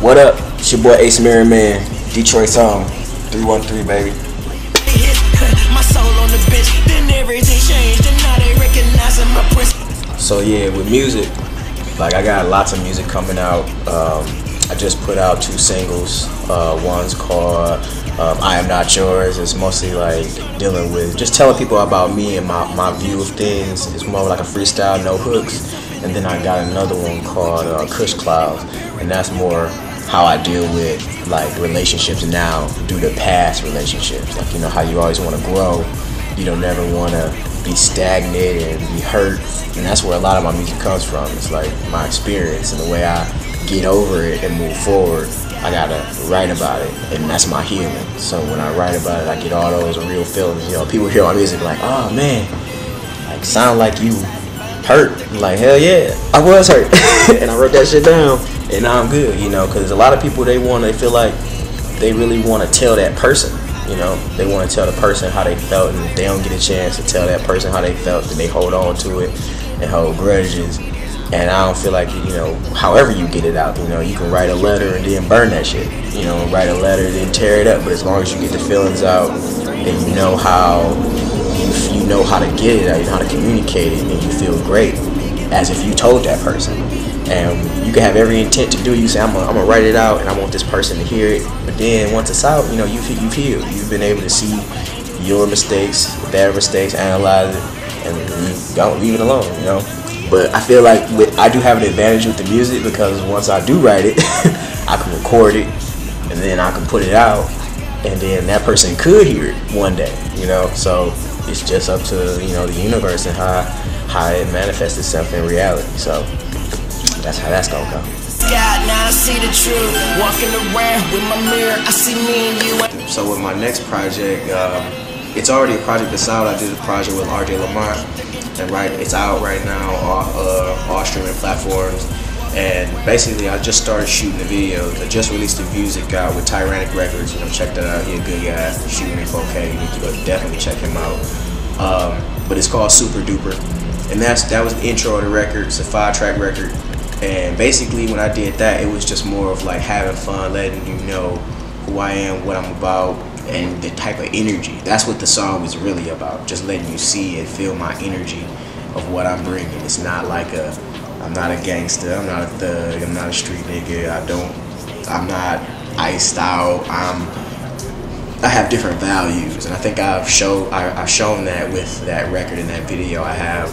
What up? It's your boy Ace Mirrorman, Detroit's own, 313, baby. So yeah, with music, like I got lots of music coming out. I just put out 2 singles. One's called I Am Not Yours. It's mostly like dealing with just telling people about me and my view of things. It's more like a freestyle, no hooks. And then I got another one called Kush Clouds, and that's more how I deal with like relationships now due to past relationships. Like, you know how you always want to grow, you don't never want to be stagnant and be hurt, and that's where a lot of my music comes from. It's like my experience and the way I get over it and move forward. I gotta write about it, and that's my healing. So when I write about it, I get all those real feelings. You know, people hear my music like, oh man, like sound like you hurt. I'm like, hell yeah, I was hurt. And I wrote that shit down, and now I'm good, you know, because a lot of people, they feel like they really want to tell that person, you know, they want to tell the person how they felt, and if they don't get a chance to tell that person how they felt, then they hold on to it and hold grudges. And I don't feel like, you know, however you get it out, you know, you can write a letter and then burn that shit, you know, write a letter and then tear it up, but as long as you get the feelings out and you know how to get it out, you know how to communicate it, and you feel great as if you told that person. And you can have every intent to do it. You say, I'm gonna write it out and I want this person to hear it, but then once it's out, you know, you've healed. You've been able to see your mistakes, their mistakes, analyze it, and don't leave it alone, you know. But I feel like I do have an advantage with the music, because once I do write it, I can record it, and then I can put it out, and then that person could hear it one day, you know. So it's just up to, you know, the universe and how it manifests itself in reality. So that's how that's gonna go. God, now I see the truth. Walking around with my mirror, I see me and you. So with my next project, it's already a project that's out. I did a project with RJ Lamont, and it's out right now on all streaming platforms. And basically, I just started shooting the videos. I just released the music out with Tyrannic Records. You know, check that out. He's a good guy, shooting in 4K. You need to go definitely check him out. But it's called Super Duper, and that was the intro of the record. It's a 5-track record. And basically, when I did that, it was just more of like having fun, letting you know who I am, what I'm about, and the type of energy. That's what the song is really about. Just letting you see and feel my energy of what I'm bringing. It's not like I'm not a gangster, I'm not a thug, I'm not a street nigga, I'm not iced out, I have different values, and I think I've shown that with that record and that video. I have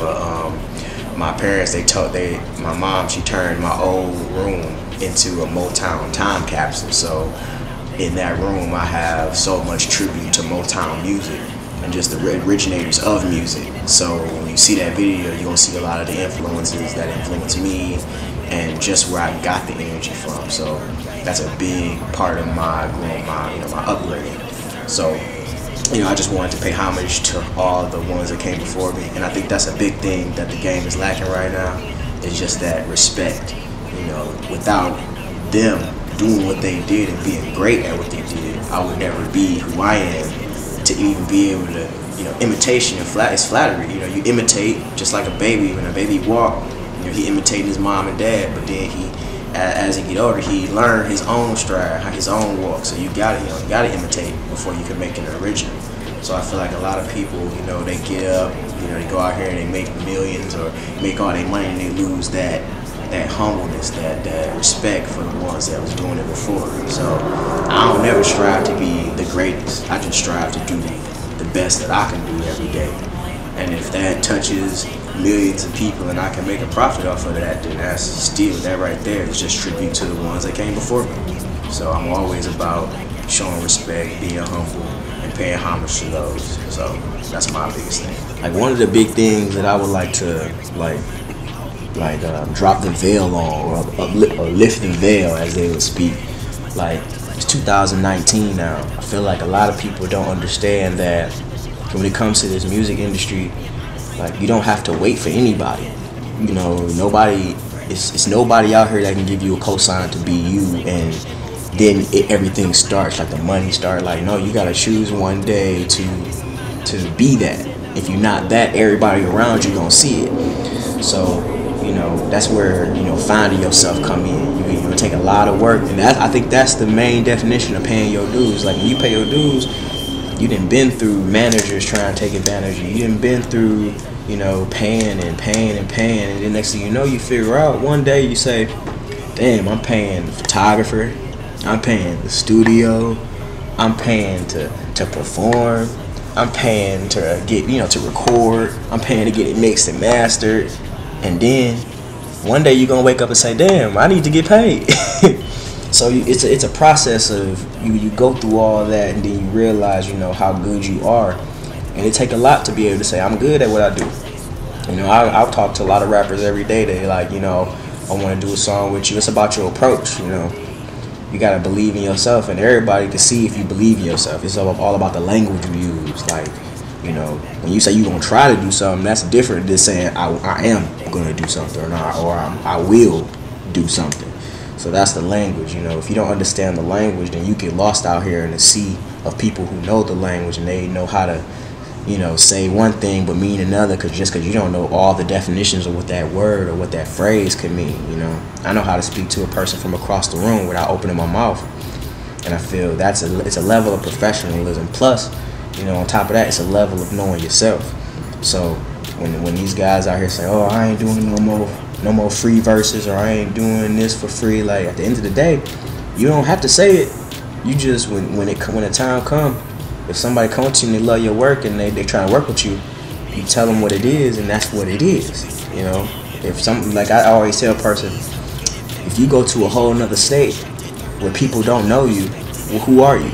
my parents, my mom, she turned my old room into a Motown time capsule. So in that room, I have so much tribute to Motown music and just the originators of music. So when you see that video, you're gonna see a lot of the influences that influence me and just where I got the energy from. So that's a big part of my upbringing. So, you know, I just wanted to pay homage to all the ones that came before me, and I think that's a big thing that the game is lacking right now. It's just that respect. You know, without them doing what they did and being great at what they did, I would never be who I am to even be able to, you know, imitation is flattery. You know, you imitate just like a baby. When a baby walk, you know, he imitating his mom and dad, but then as he get older, he learn his own stride, his own walk. So you gotta imitate before you can make an original. So I feel like a lot of people, you know, they get up, you know, they go out here and they make millions or make all their money, and they lose that humbleness, that respect for the ones that was doing it before. So I don't never strive to be the greatest. I just strive to do the best that I can do every day. And if that touches millions of people and I can make a profit off of that, then that's still, that right there is just tribute to the ones that came before me. So I'm always about showing respect, being humble, and paying homage to those. So that's my biggest thing. Like, one of the big things that I would like to drop the veil on, or lift the veil, as they would speak. Like, it's 2019 now. I feel like a lot of people don't understand that when it comes to this music industry, like, you don't have to wait for anybody. You know, it's nobody out here that can give you a cosign to be you, and then everything starts, like the money starts. Like, no, you gotta choose one day to be that. If you're not that, everybody around you gonna see it. So, you know, that's where, you know, finding yourself come in. You take a lot of work, and I think that's the main definition of paying your dues. Like when you pay your dues, you done been through managers trying to take advantage of you. You done been through, you know, paying and paying and paying, and then next thing you know, you figure out one day you say, damn, I'm paying the photographer, I'm paying the studio, I'm paying to perform, I'm paying to get, you know, to record, I'm paying to get it mixed and mastered, and then one day you're gonna wake up and say, damn, I need to get paid. So it's a process of you go through all that, and then you realize, you know, how good you are, and it take a lot to be able to say I'm good at what I do. You know, I'll talk to a lot of rappers every day. They like, you know, I want to do a song with you. It's about your approach. You know, you gotta believe in yourself, and everybody can see if you believe in yourself. It's all about the language you use. Like, you know, when you say you gonna try to do something, that's different than saying I am gonna do something, or I will do something. So that's the language, you know. If you don't understand the language, then you get lost out here in the sea of people who know the language, and they know how to, you know, say one thing but mean another, just because you don't know all the definitions of what that word or what that phrase could mean, you know. I know how to speak to a person from across the room without opening my mouth, and I feel it's a level of professionalism. Plus, you know, on top of that, it's a level of knowing yourself. So when these guys out here say, oh, I ain't doing no more free verses, or I ain't doing this for free, like, at the end of the day, you don't have to say it. You just, when the time comes, if somebody comes to you and they love your work and they try to work with you, you tell them what it is, and that's what it is. You know, if something, like I always tell a person, if you go to a whole nother state where people don't know you, well, who are you?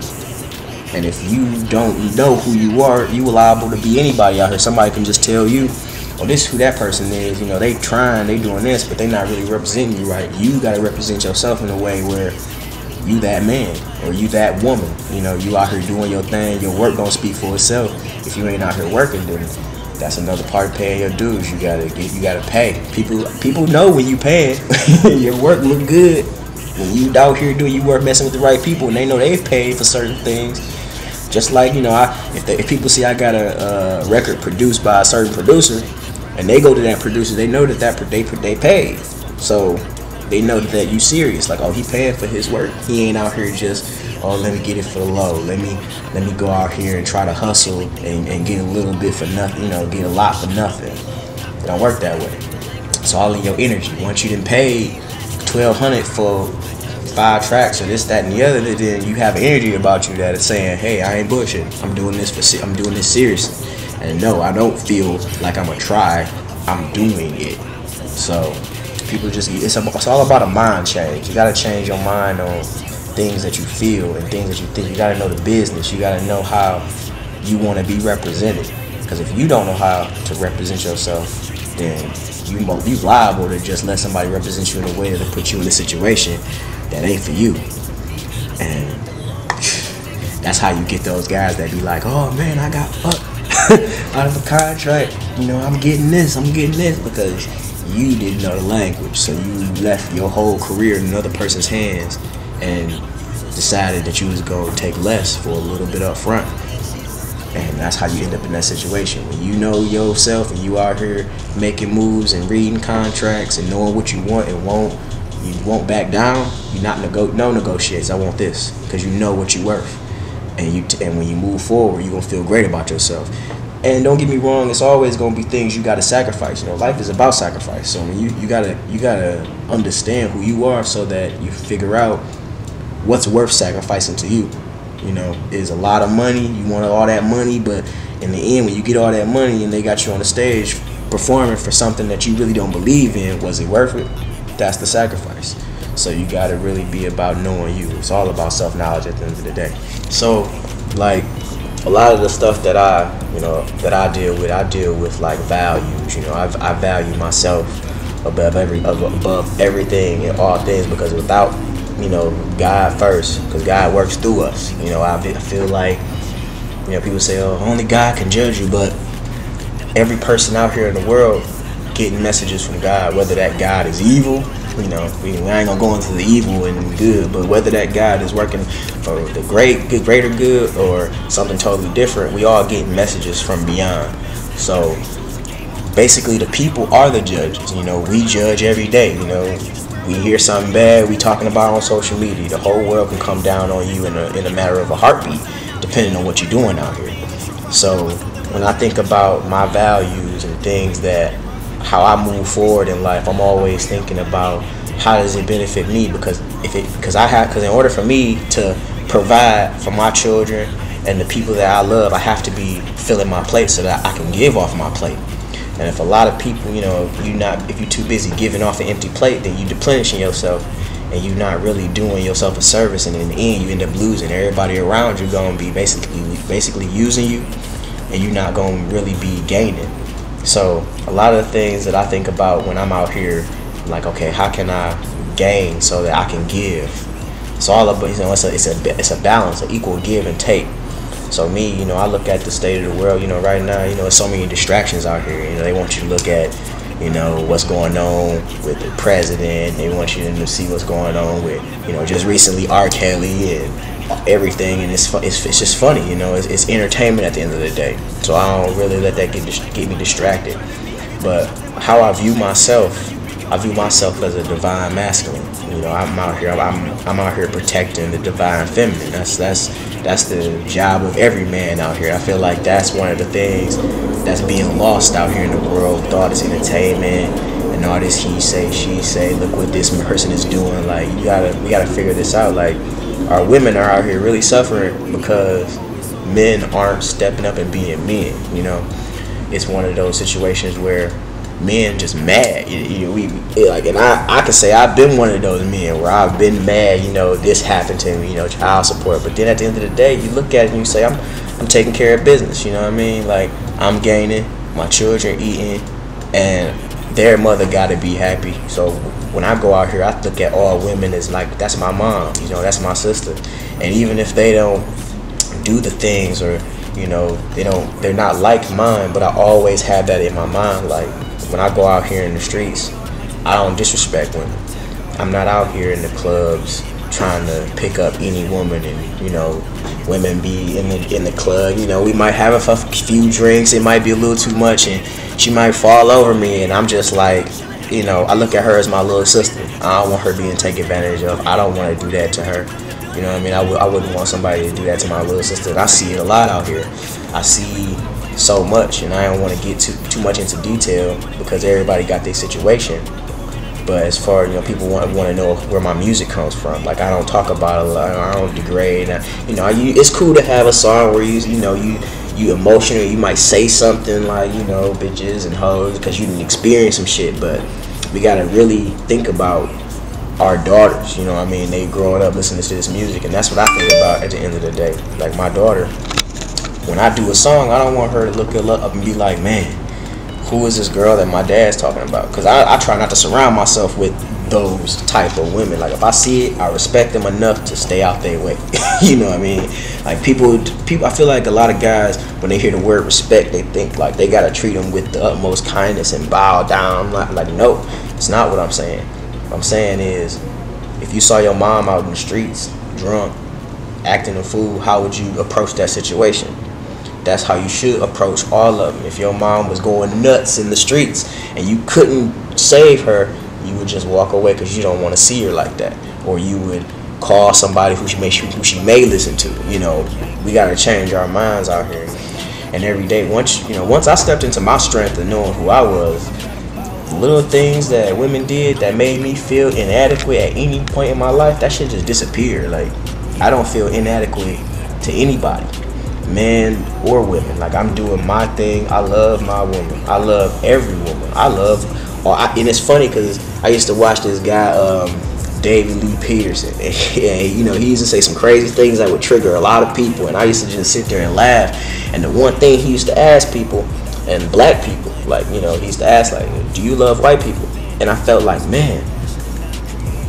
And if you don't know who you are, you are liable to be anybody out here. Somebody can just tell you, oh, this is who that person is. You know, they doing this, but they not really representing you right. You got to represent yourself in a way where you that man or you that woman. You know, you out here doing your thing. Your work don't speak for itself. If you ain't out here working, then that's another part of paying your dues. You gotta pay. People know when you paying. Your work look good. When you out here doing your work, messing with the right people, and they know they've paid for certain things. Just like, you know, if people see I got a record produced by a certain producer, and they go to that producer, they know that they paid. So they know that you serious. Like, oh, he paying for his work. He ain't out here just, oh, let me get it for the low. Let me go out here and try to hustle and get a little bit for nothing. You know, get a lot for nothing. It don't work that way. It's all in your energy. Once you done paid $1,200 for 5 tracks or this, that, and the other, then you have energy about you that is saying, hey, I ain't bullshit. I'm doing this seriously. And no, I don't feel like I'm gonna try. I'm doing it. So people just, it's all about a mind change. You gotta change your mind on things that you feel and things that you think. You gotta know the business. You gotta know how you want to be represented. Because if you don't know how to represent yourself, then you liable to just let somebody represent you in a way that put you in a situation that ain't for you. And that's how you get those guys that be like, oh man, I got fucked out of a contract, you know, I'm getting this, because you didn't know the language. So you left your whole career in another person's hands and decided that you was going to take less for a little bit up front. And that's how you end up in that situation. When you know yourself and you out here making moves and reading contracts and knowing what you want and you won't back down. You not no negotiates. I want this, because you know what you're worth. And when you move forward, you're gonna feel great about yourself. And don't get me wrong, it's always gonna be things you gotta sacrifice. You know, life is about sacrifice. So I mean, you gotta understand who you are so that you figure out what's worth sacrificing to you. You know, is a lot of money. You want all that money, but in the end, when you get all that money and they got you on the stage performing for something that you really don't believe in, was it worth it? That's the sacrifice. So you gotta really be about knowing you. It's all about self-knowledge at the end of the day. So, like, a lot of the stuff that I deal with like values. You know, I value myself above everything and all things, because without, you know, God first, because God works through us. You know, I feel like, you know, people say, oh, only God can judge you, but every person out here in the world getting messages from God, whether that God is evil, you know, we ain't gonna go into the evil and good, but whether that God is working for the greater good or something totally different, we all get messages from beyond. So basically the people are the judges. You know, we judge every day. You know, We hear something bad, we talking about on social media. The whole world can come down on you in a matter of a heartbeat, depending on what you're doing out here. So when I think about my values and things that how I move forward in life, I'm always thinking about how does it benefit me, because in order for me to provide for my children and the people that I love, I have to be filling my plate so that I can give off my plate. And if a lot of people, if you're too busy giving off an empty plate, then you deplenishing yourself and you're not really doing yourself a service, and in the end you end up losing. Everybody around you gonna be basically using you, and you're not gonna really be gaining. So a lot of the things that I think about when I'm out here, like, okay, how can I gain so that I can give? It's all about, it's a balance, an equal give and take. So me, I look at the state of the world, right now, there's so many distractions out here. They want you to look at, what's going on with the president. They want you to see what's going on with, just recently R. Kelly and everything. And it's just funny, it's entertainment at the end of the day. So I don't really let that get me distracted. But how I view myself as a divine masculine. I'm out here protecting the divine feminine. That's the job of every man out here. I feel like that's one of the things that's being lost out here in the world with all this entertainment and all this he say, she say. Look what this person is doing. Like, we gotta figure this out. Like, our women are out here really suffering because men aren't stepping up and being men. It's one of those situations where men just mad. And I can say I've been one of those men where I've been mad. This happened to me. Child support. But then at the end of the day, you look at it and you say, I'm taking care of business. You know what I mean? Like, I'm gaining, my children eating, and their mother gotta be happy. So when I go out here, I look at all women as like, that's my mom. That's my sister. And even if they don't do the things, or they're not like mine, but I always have that in my mind. Like, when I go out here in the streets, I don't disrespect women. I'm not out here in the clubs trying to pick up any woman, and women be in the club. We might have a few drinks, it might be a little too much, and she might fall over me, and I'm just like, I look at her as my little sister. I don't want her being taken advantage of. I don't want to do that to her. You know what I mean? I wouldn't want somebody to do that to my little sister. And I see it a lot out here. I see so much, and I don't want to get too much into detail because everybody got their situation. But as far as people want to know where my music comes from, like, I don't talk about it a lot. I don't degrade. It's cool to have a song where you emotional. You might say something like bitches and hoes because you didn't experience some shit. But we gotta really think about our daughters. They growing up listening to this music, and that's what I think about at the end of the day. Like, my daughter, when I do a song, I don't want her to look it up and be like, man, who is this girl that my dad's talking about? Because I try not to surround myself with those type of women. Like, if I see it, I respect them enough to stay out their way. You know what I mean? Like, people, I feel like a lot of guys, when they hear the word respect, they think like they gotta treat them with the utmost kindness and bow down. Like, no, it's not what I'm saying. What I'm saying is, if you saw your mom out in the streets, drunk, acting a fool, how would you approach that situation? That's how you should approach all of them. If your mom was going nuts in the streets and you couldn't save her, you would just walk away because you don't want to see her like that. Or you would call somebody who she may listen to. We got to change our minds out here. And every day, once I stepped into my strength and knowing who I was, the little things that women did that made me feel inadequate at any point in my life, that shit just disappeared. Like, I don't feel inadequate to anybody, men or women. Like, I'm doing my thing. I love my woman. I love every woman. And it's funny because I used to watch this guy, David Lee Peterson, and he used to say some crazy things that would trigger a lot of people, and I used to just sit there and laugh. And the one thing he used to ask people, and black people, like, he used to ask, like, do you love white people? And I felt like, man,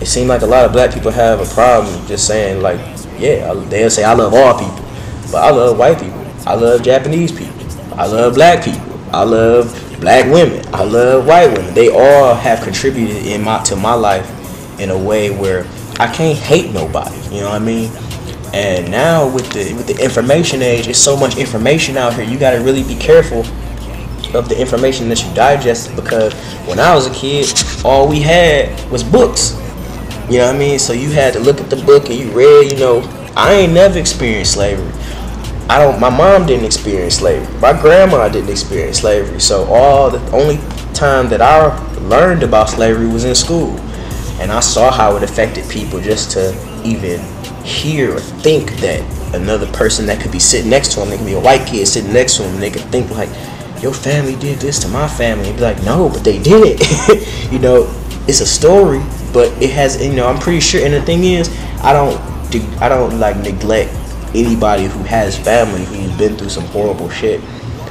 it seemed like a lot of black people have a problem just saying, like, yeah, they'll say I love all people, but I love white people, I love Japanese people, I love black people, I love black women, I love white women. They all have contributed to my life in a way where I can't hate nobody. You know what I mean? And now with the information age, it's so much information out here. You got to really be careful of the information that you digest, because when I was a kid, all we had was books. You know what I mean? So you had to look at the book and you read, you know, I ain't never experienced slavery. My mom didn't experience slavery. My grandma didn't experience slavery. So the only time that I learned about slavery was in school. And I saw how it affected people just to even hear or think that another person that could be sitting next to them, they could be a white kid sitting next to them, and they could think like, your family did this to my family. And be like, no, but they did it. You know, it's a story, but it has, you know, I'm pretty sure. And the thing is, I don't like neglect anybody who has family who's been through some horrible shit.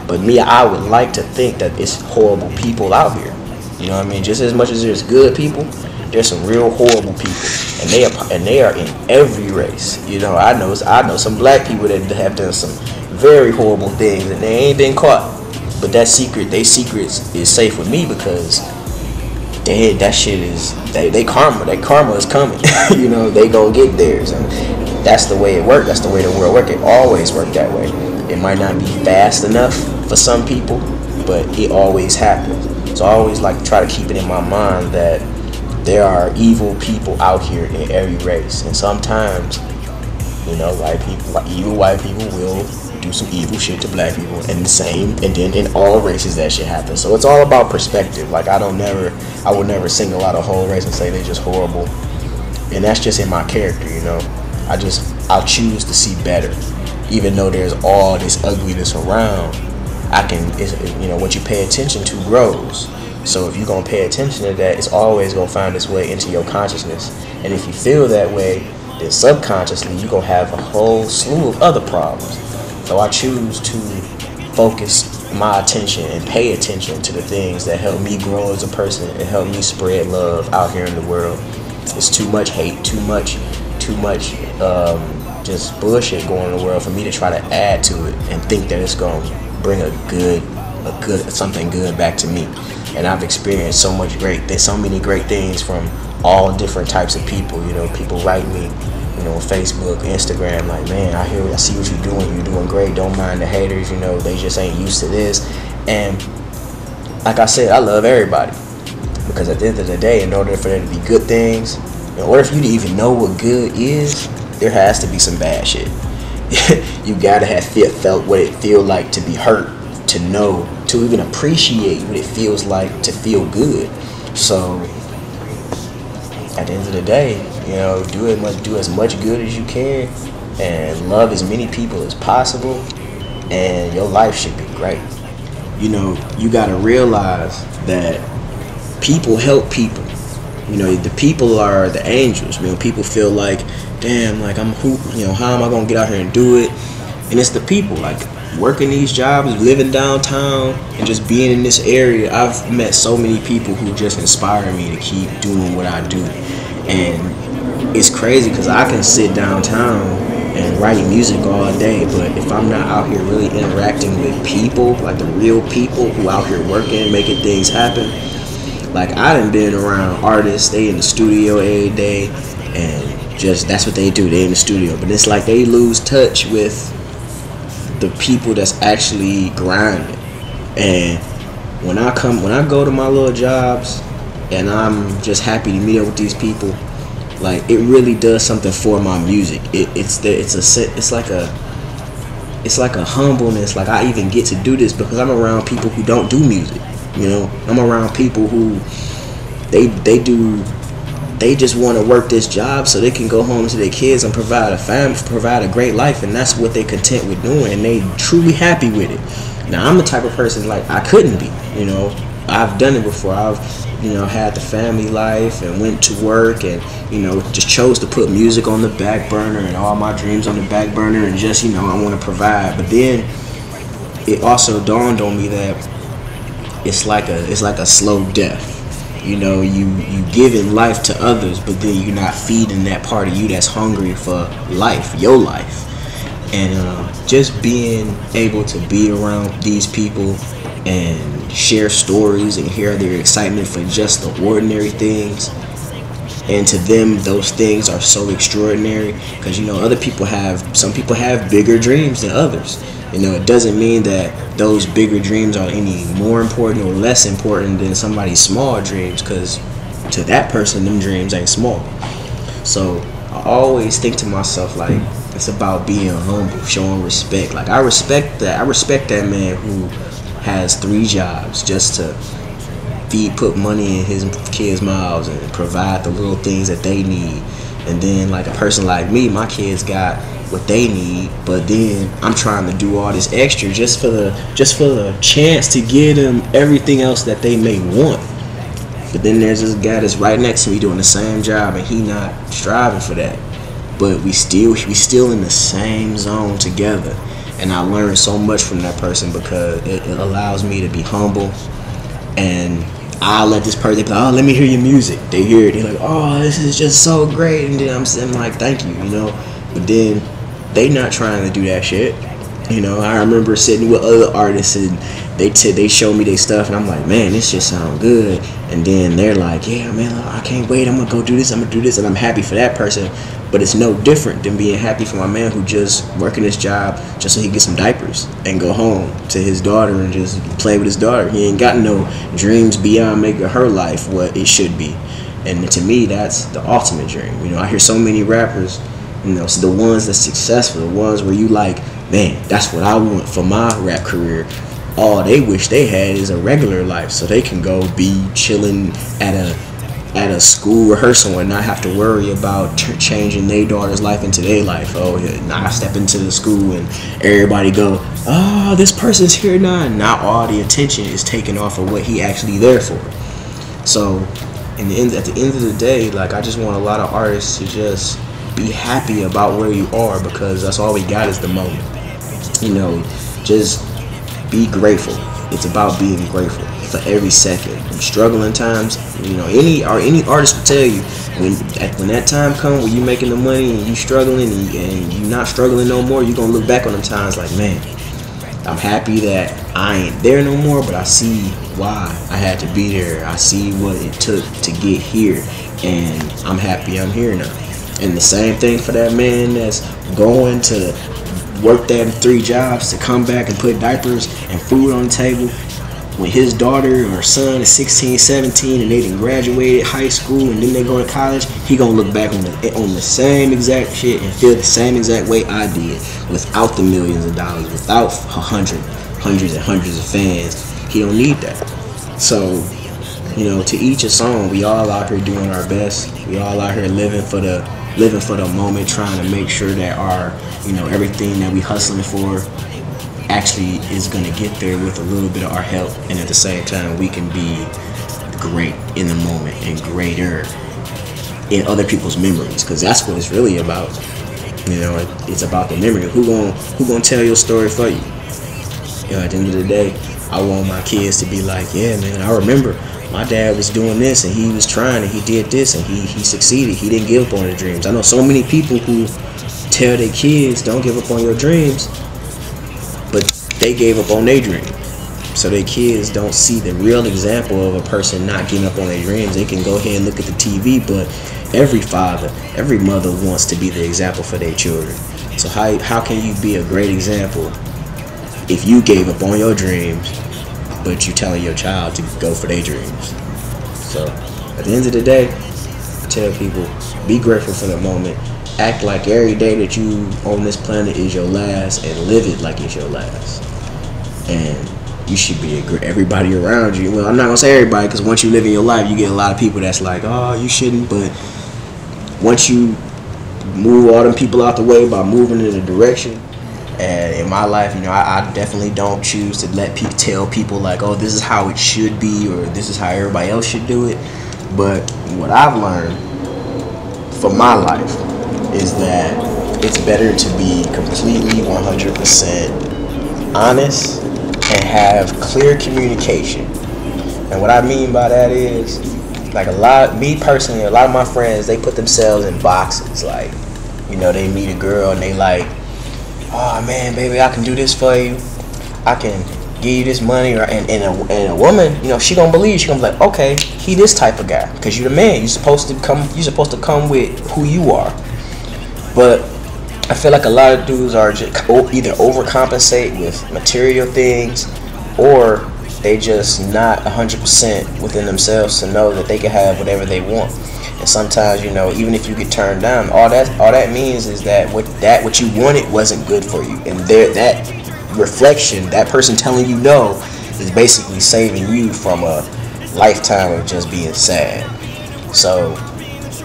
But me, I would like to think that it's horrible people out here. You know what I mean? Just as much as there's good people, there's some real horrible people, and they are in every race. You know, I know some black people that have done some very horrible things, and they ain't been caught. But their secrets is safe with me, because that shit is they karma. That karma is coming. You know, they gonna get theirs, and that's the way it works. That's the way the world works. It always worked that way. It might not be fast enough for some people, but it always happens. So I always like to try to keep it in my mind that there are evil people out here in every race, and sometimes, you know, evil white people will do some evil shit to black people, and then in all races that shit happens. So it's all about perspective. Like I would never single out a whole race and say they're just horrible, and that's just in my character, you know. I'll choose to see better, even though there's all this ugliness around. You know, what you pay attention to grows. So if you're gonna pay attention to that, it's always gonna find its way into your consciousness. And if you feel that way, then subconsciously you're gonna have a whole slew of other problems. So I choose to focus my attention and pay attention to the things that help me grow as a person and help me spread love out here in the world. It's too much hate, too much just bullshit going in the world for me to try to add to it and think that it's gonna bring something good back to me. And I've experienced so many great things from all different types of people. You know, people write me, you know, Facebook, Instagram, like, man, I see what you're doing great. Don't mind the haters, you know, they just ain't used to this. And like I said, I love everybody, because at the end of the day, in order for there to be good things, in order for you to even know what good is, there has to be some bad shit. You gotta have felt what it feel like to be hurt, to know, to even appreciate what it feels like to feel good. So at the end of the day, you know, do as much good as you can, and love as many people as possible, and your life should be great. You know, you gotta realize that people help people. You know, the people are the angels. You know, people feel like, damn, like how am I gonna get out here and do it? And it's the people, like working these jobs, living downtown, and just being in this area. I've met so many people who just inspire me to keep doing what I do. And it's crazy, because I can sit downtown and write music all day, but if I'm not out here really interacting with people, like the real people who out here working, making things happen. Like I done been around artists, they in the studio every day, and just that's what they do, they in the studio. But it's like they lose touch with the people that's actually grinding. And when I go to my little jobs and I'm just happy to meet up with these people, like it really does something for my music. It's like a humbleness. Like I even get to do this because I'm around people who don't do music. You know, I'm around people who they just want to work this job so they can go home to their kids and provide a great life, and that's what they content with doing, and they truly happy with it. Now I'm the type of person like I couldn't be. You know, I've done it before. I've, you know, had the family life and went to work and, you know, just chose to put music on the back burner and all my dreams on the back burner and just, you know, I want to provide. But then it also dawned on me that it's like a slow death. You know, you giving life to others, but then you're not feeding that part of you that's hungry for life, your life. And just being able to be around these people and share stories and hear their excitement for just the ordinary things, and to them those things are so extraordinary, because, you know, some people have bigger dreams than others. You know, it doesn't mean that those bigger dreams are any more important or less important than somebody's small dreams, because to that person, them dreams ain't small. So I always think to myself, like, it's about being humble, showing respect. Like, I respect that. I respect that man who has 3 jobs just to put money in his kids' mouths and provide the little things that they need. And then, like, a person like me, my kids got what they need, but then I'm trying to do all this extra just for the chance to give them everything else that they may want. But then there's this guy that's right next to me doing the same job, and he not striving for that. But we still in the same zone together. And I learned so much from that person because it allows me to be humble. And I let this person be like, oh, let me hear your music. They hear it, they're like, oh, this is just so great. And then I'm like, thank you, you know. But then they not trying to do that shit. You know, I remember sitting with other artists and they show me their stuff and I'm like, man, this just sound good. And then they're like, yeah, man, I can't wait. I'm gonna go do this. I'm gonna do this, and I'm happy for that person. But it's no different than being happy for my man who just working his job just so he gets some diapers and go home to his daughter and just play with his daughter. He ain't got no dreams beyond making her life what it should be. And to me, that's the ultimate dream. You know, I hear so many rappers, you know, so the ones that's successful, the ones where you like, man, that's what I want for my rap career. All they wish they had is a regular life so they can go be chilling at a school rehearsal and not have to worry about changing their daughter's life into their life. Oh, yeah, now I step into the school and everybody go, oh, this person's here now. Now all the attention is taken off of what he actually there for. So at the end of the day, like, I just want a lot of artists to just be happy about where you are, because that's all we got is the moment. You know, just be grateful. It's about being grateful for every second. In struggling times, you know, any artist will tell you when that time comes when you making the money and you struggling and you not struggling no more, you're gonna look back on them times like, man, I'm happy that I ain't there no more, but I see why I had to be there. I see what it took to get here, and I'm happy I'm here now. And the same thing for that man that's going to work that 3 jobs to come back and put diapers and food on the table. When his daughter or son is 16, 17 and they done graduated high school and then they go to college, he gonna look back on the same exact shit and feel the same exact way I did, without the millions of dollars, without hundreds and hundreds of fans. He don't need that. So, you know, to each his own. We all out here doing our best. We all out here living for the moment, trying to make sure that our, you know, everything that we hustling for actually is going to get there with a little bit of our help, and at the same time we can be great in the moment and greater in other people's memories, because that's what it's really about. You know, it's about the memory. Who gonna tell your story for you? You know, at the end of the day, I want my kids to be like, yeah, man, I remember my dad was doing this and he was trying and he did this and he succeeded. He didn't give up on his dreams. I know so many people who tell their kids, don't give up on your dreams, but they gave up on their dream. So their kids don't see the real example of a person not giving up on their dreams. They can go ahead and look at the TV, but every father, every mother wants to be the example for their children. So how can you be a great example if you gave up on your dreams, but you telling your child to go for their dreams? So at the end of the day, I tell people, be grateful for the moment. Act like every day that you on this planet is your last, and live it like it's your last. And you should be everybody around you. Well, I'm not gonna say everybody, because once you live in your life, you get a lot of people that's like, oh, you shouldn't. But once you move all them people out the way by moving in a direction, and in my life, you know, I definitely don't choose to tell people like, oh, this is how it should be, or this is how everybody else should do it. But what I've learned for my life is that it's better to be completely 100% honest and have clear communication. And what I mean by that is, like, me personally, a lot of my friends, they put themselves in boxes. Like, you know, they meet a girl and they like, oh man, baby, I can do this for you. I can give you this money. And a woman, you know, she gonna believe. She gonna be like, okay, he this type of guy, because you're the man. You're supposed to come with who you are. But I feel like a lot of dudes are just either overcompensate with material things, or they just not 100% within themselves to know that they can have whatever they want. And sometimes, you know, even if you get turned down, all that means is that what you wanted wasn't good for you. And that reflection, that person telling you no, is basically saving you from a lifetime of just being sad. So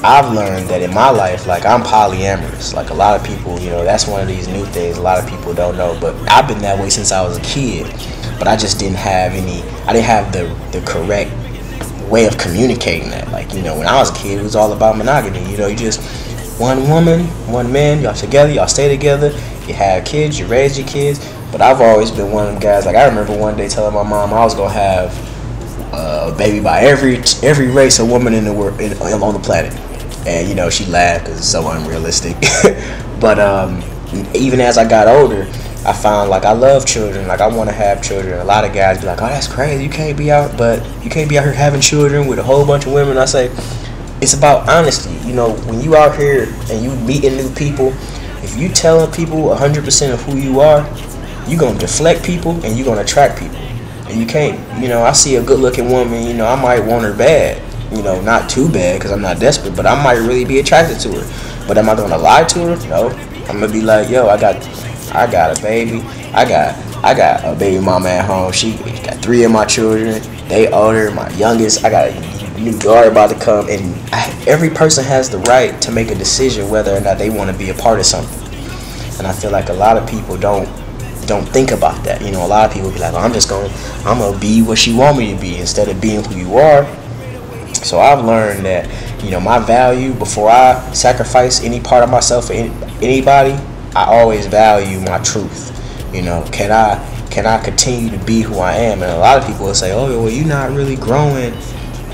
I've learned that in my life, like, I'm polyamorous. Like, a lot of people, you know, that's one of these new things a lot of people don't know. But I've been that way since I was a kid. But I just didn't have the correct way of communicating that. Like, you know, when I was a kid, it was all about monogamy. You know, you just one woman, one man, y'all together, y'all stay together, you have kids, you raise your kids. But I've always been one of them guys. Like, I remember one day telling my mom I was gonna have a baby by every race of woman in the world, on the planet. And, you know, she laughed because it's so unrealistic. But even as I got older, I found, like, I love children. Like, I want to have children. A lot of guys be like, oh, that's crazy. You can't be out here having children with a whole bunch of women. I say, it's about honesty. You know, when you out here and you meeting new people, if you telling people 100% of who you are, you're going to deflect people and you're going to attract people. And you can't, you know, I see a good looking woman, you know, I might want her bad. You know, not too bad because I'm not desperate, but I might really be attracted to her. But am I going to lie to her? No. I'm going to be like, yo, I got a baby. I got a baby mama at home. She got 3 of my children. They older. My youngest, I got a new daughter about to come. And every person has the right to make a decision whether or not they want to be a part of something. And I feel like a lot of people don't think about that. You know, a lot of people be like, oh, I'm gonna be what she want me to be instead of being who you are. So I've learned that, you know, my value, before I sacrifice any part of myself for anybody, I always value my truth. You know, can I continue to be who I am? And a lot of people will say, oh, well, you're not really growing.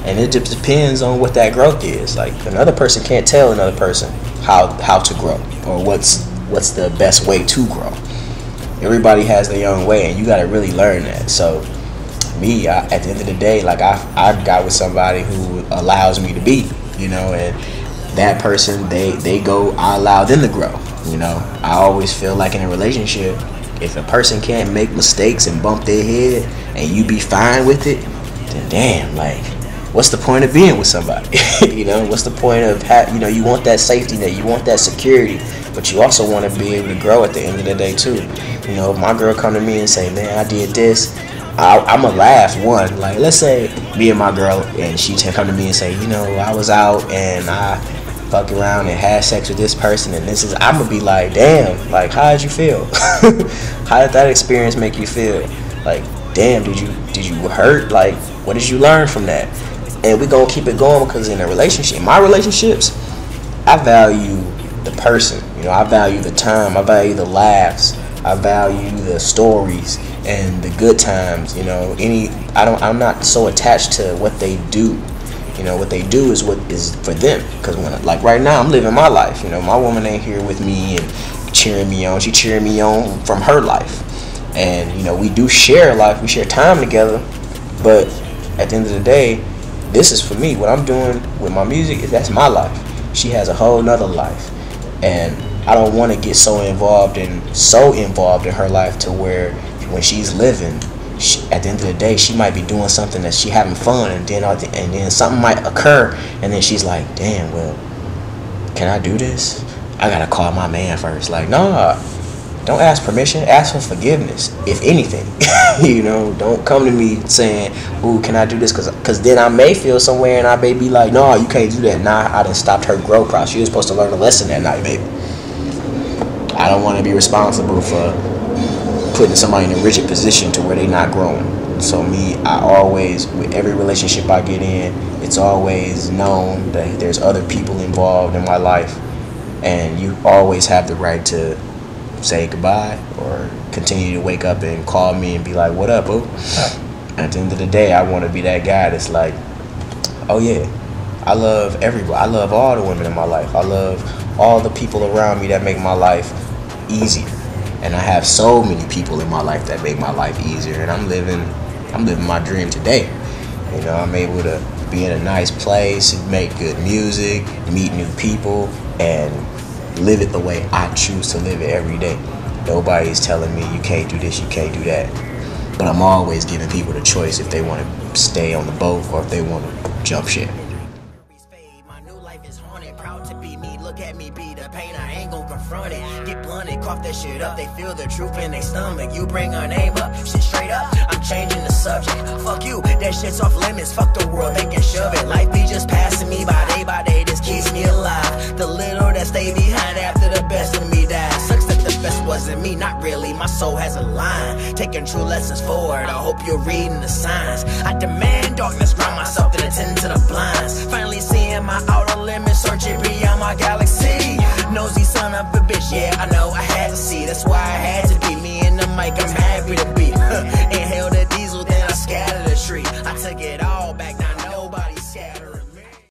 And it just depends on what that growth is. Like, another person can't tell another person how to grow or what's the best way to grow. Everybody has their own way, and you got to really learn that. So me, at the end of the day, like, I got with somebody who allows me to be, you know, and that person, they go, I allow them to grow. You know, I always feel like in a relationship, if a person can't make mistakes and bump their head and you be fine with it, then damn, like, what's the point of being with somebody? You know, what's the point of you know, you want that safety net, you want that security, but you also want to be able to grow at the end of the day too. You know, if my girl come to me and say, man, I did this, I'm going to laugh. One, like, let's say me and my girl, and she come to me and say, you know, I was out and I fucked around and had sex with this person, and this is, I'm going to be like, damn, like, how did you feel? How did that experience make you feel? Like, damn, did you hurt? Like, what did you learn from that? And we're going to keep it going, because in a relationship, my relationships, I value the person. You know, I value the time. I value the laughs. I value the stories and the good times. You know, I'm not so attached to what they do. You know, what they do is what is for them. Because like right now, I'm living my life. You know, my woman ain't here with me and cheering me on. She cheering me on from her life. And, you know, we do share life. We share time together. But at the end of the day, this is for me. What I'm doing with my music, that's my life. She has a whole nother life. And I don't want to get so involved in her life to where when she's living, at the end of the day, she might be doing something that she having fun, and then something might occur, and then she's like, damn, well, can I do this? I gotta call my man first. Like, nah, don't ask permission, ask for forgiveness, if anything. You know, don't come to me saying, ooh, can I do this? Because then I may feel somewhere and I may be like, no, you can't do that. Nah, I done stopped her growth process. She was supposed to learn a lesson that night, baby. I don't want to be responsible for putting somebody in a rigid position to where they not growing. So me, I always, with every relationship I get in, it's always known that there's other people involved in my life, and you always have the right to say goodbye or continue to wake up and call me and be like, what up, boo? At the end of the day, I want to be that guy that's like, oh yeah, I love everybody. I love all the women in my life. I love all the people around me that make my life easier. And I have so many people in my life that make my life easier. And I'm living my dream today. You know, I'm able to be in a nice place, make good music, meet new people, and live it the way I choose to live it every day. Nobody's telling me you can't do this, you can't do that. But I'm always giving people the choice if they want to stay on the boat or if they want to jump ship. blunt, they cough that shit up. They feel the truth in their stomach. You bring her name up, shit straight up. I'm changing the subject. Fuck you, that shit's off limits. Fuck the world, they can shove it. Life be just passing me by day, this keeps me alive. The little that stay behind after the best of me dies. Sucks that the best wasn't me, not really. My soul has a line, taking true lessons forward. I hope you're reading the signs. I demand darkness, ground myself and attend to the blinds. Finally seeing my outer limits, searching